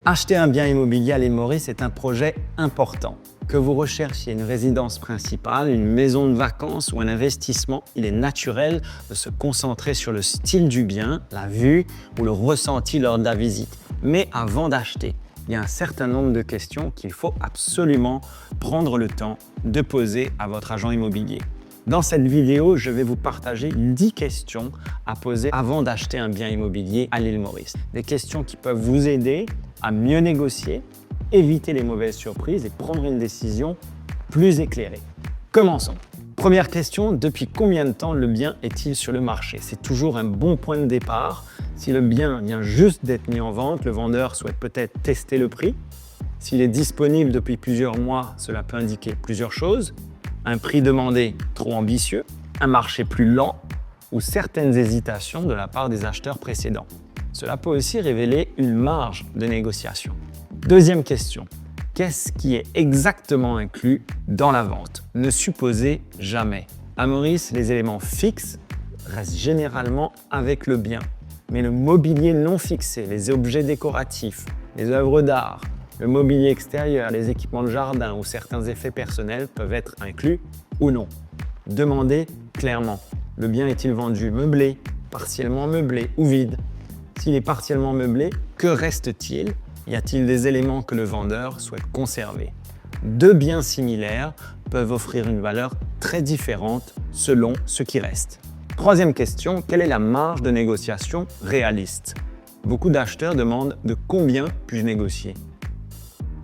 Acheter un bien immobilier à l'île Maurice est un projet important. Que vous recherchiez une résidence principale, une maison de vacances ou un investissement, il est naturel de se concentrer sur le style du bien, la vue ou le ressenti lors de la visite. Mais avant d'acheter, il y a un certain nombre de questions qu'il faut absolument prendre le temps de poser à votre agent immobilier. Dans cette vidéo, je vais vous partager 10 questions à poser avant d'acheter un bien immobilier à l'île Maurice. Des questions qui peuvent vous aider à mieux négocier, éviter les mauvaises surprises et prendre une décision plus éclairée. Commençons. Première question, depuis combien de temps le bien est-il sur le marché? C'est toujours un bon point de départ. Si le bien vient juste d'être mis en vente, le vendeur souhaite peut-être tester le prix. S'il est disponible depuis plusieurs mois, cela peut indiquer plusieurs choses. Un prix demandé trop ambitieux, un marché plus lent ou certaines hésitations de la part des acheteurs précédents. Cela peut aussi révéler une marge de négociation. Deuxième question, qu'est-ce qui est exactement inclus dans la vente? Ne supposez jamais. À Maurice, les éléments fixes restent généralement avec le bien, mais le mobilier non fixé, les objets décoratifs, les œuvres d'art, le mobilier extérieur, les équipements de jardin ou certains effets personnels peuvent être inclus ou non. Demandez clairement, le bien est-il vendu meublé, partiellement meublé ou vide? S'il est partiellement meublé, que reste-t-il? Y a-t-il des éléments que le vendeur souhaite conserver? Deux biens similaires peuvent offrir une valeur très différente selon ce qui reste. Troisième question, quelle est la marge de négociation réaliste? Beaucoup d'acheteurs demandent de combien puis-je négocier?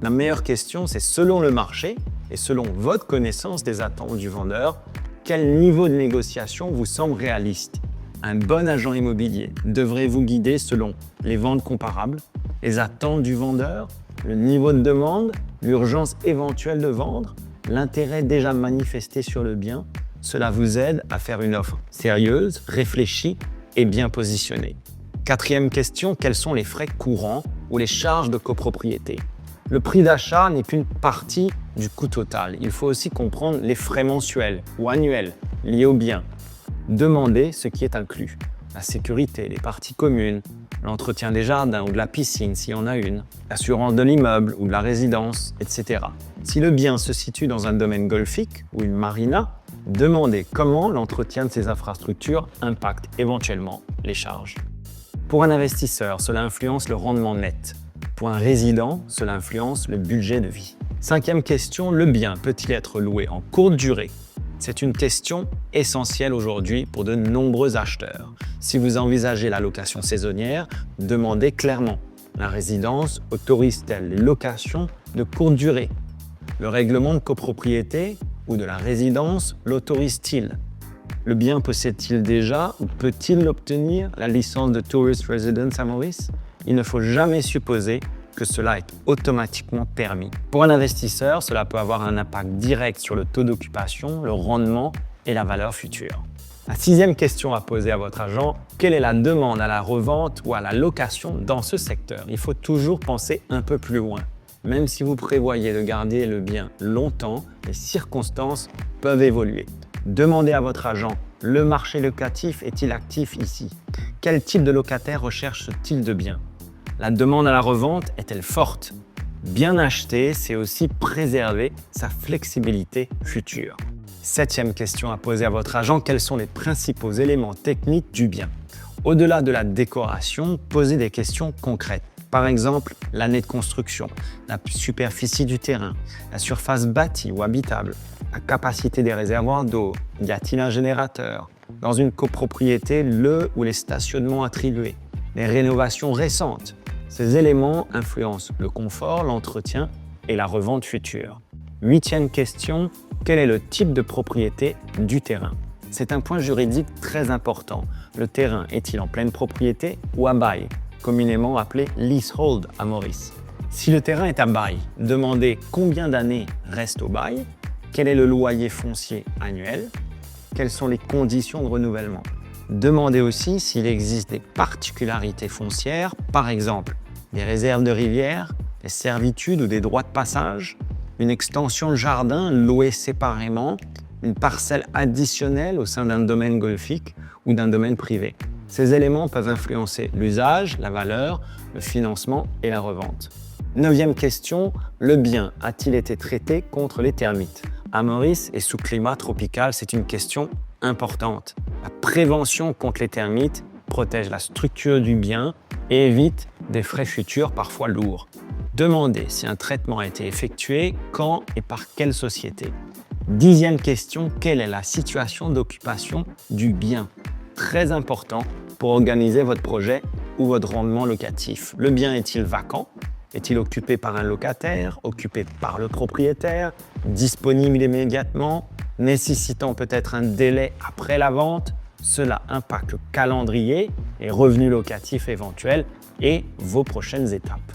La meilleure question, c'est selon le marché et selon votre connaissance des attentes du vendeur, quel niveau de négociation vous semble réaliste? Un bon agent immobilier devrait vous guider selon les ventes comparables, les attentes du vendeur, le niveau de demande, l'urgence éventuelle de vendre, l'intérêt déjà manifesté sur le bien. Cela vous aide à faire une offre sérieuse, réfléchie et bien positionnée. Quatrième question, quels sont les frais courants ou les charges de copropriété? Le prix d'achat n'est qu'une partie du coût total. Il faut aussi comprendre les frais mensuels ou annuels liés au bien. Demandez ce qui est inclus. La sécurité, les parties communes, l'entretien des jardins ou de la piscine s'il y en a une, l'assurance de l'immeuble ou de la résidence, etc. Si le bien se situe dans un domaine golfique ou une marina, demandez comment l'entretien de ces infrastructures impacte éventuellement les charges. Pour un investisseur, cela influence le rendement net. Pour un résident, cela influence le budget de vie. Cinquième question, le bien peut-il être loué en courte durée? C'est une question essentielle aujourd'hui pour de nombreux acheteurs. Si vous envisagez la location saisonnière, demandez clairement. La résidence autorise-t-elle les locations de courte durée? Le règlement de copropriété ou de la résidence l'autorise-t-il? Le bien possède-t-il déjà ou peut-il l'obtenir la licence de Tourist Residence à Maurice? Il ne faut jamais supposer que cela est automatiquement permis. Pour un investisseur, cela peut avoir un impact direct sur le taux d'occupation, le rendement et la valeur future. La sixième question à poser à votre agent, quelle est la demande à la revente ou à la location dans ce secteur? Il faut toujours penser un peu plus loin. Même si vous prévoyez de garder le bien longtemps, les circonstances peuvent évoluer. Demandez à votre agent, le marché locatif est-il actif ici? Quel type de locataire recherche ce type de bien? La demande à la revente est-elle forte? Bien acheter, c'est aussi préserver sa flexibilité future. Septième question à poser à votre agent, quels sont les principaux éléments techniques du bien? Au-delà de la décoration, posez des questions concrètes. Par exemple, l'année de construction, la superficie du terrain, la surface bâtie ou habitable, la capacité des réservoirs d'eau, y a-t-il un générateur? Dans une copropriété, le ou les stationnements attribués, les rénovations récentes. Ces éléments influencent le confort, l'entretien et la revente future. Huitième question, quel est le type de propriété du terrain? C'est un point juridique très important. Le terrain est-il en pleine propriété ou à bail, communément appelé leasehold à Maurice? Si le terrain est à bail, demandez combien d'années reste au bail, quel est le loyer foncier annuel, quelles sont les conditions de renouvellement. Demandez aussi s'il existe des particularités foncières, par exemple des réserves de rivière, des servitudes ou des droits de passage, une extension de jardin louée séparément, une parcelle additionnelle au sein d'un domaine golfique ou d'un domaine privé. Ces éléments peuvent influencer l'usage, la valeur, le financement et la revente. 9e question, le bien a-t-il été traité contre les termites? À Maurice et sous climat tropical, c'est une question importante. La prévention contre les termites protège la structure du bien et évite des frais futurs parfois lourds. Demandez si un traitement a été effectué, quand et par quelle société. 10e question, quelle est la situation d'occupation du bien? Très important pour organiser votre projet ou votre rendement locatif. Le bien est-il vacant? Est-il occupé par un locataire, occupé par le propriétaire, disponible immédiatement, nécessitant peut-être un délai après la vente? Cela impacte le calendrier, les revenus locatifs éventuels et vos prochaines étapes.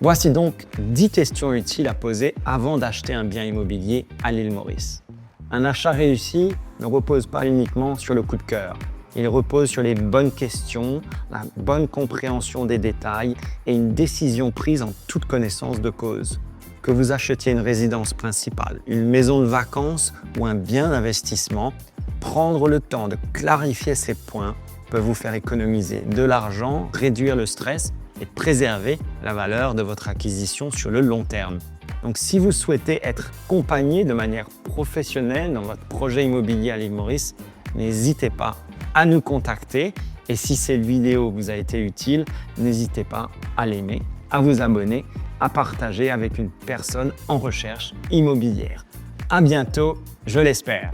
Voici donc 10 questions utiles à poser avant d'acheter un bien immobilier à l'île Maurice. Un achat réussi ne repose pas uniquement sur le coup de cœur. Il repose sur les bonnes questions, la bonne compréhension des détails et une décision prise en toute connaissance de cause. Que vous achetiez une résidence principale, une maison de vacances ou un bien d'investissement, prendre le temps de clarifier ces points peut vous faire économiser de l'argent, réduire le stress et préserver la valeur de votre acquisition sur le long terme. Donc si vous souhaitez être accompagné de manière professionnelle dans votre projet immobilier à l'île Maurice, n'hésitez pas à nous contacter. Et si cette vidéo vous a été utile, n'hésitez pas à l'aimer, à vous abonner, à partager avec une personne en recherche immobilière. À bientôt, je l'espère.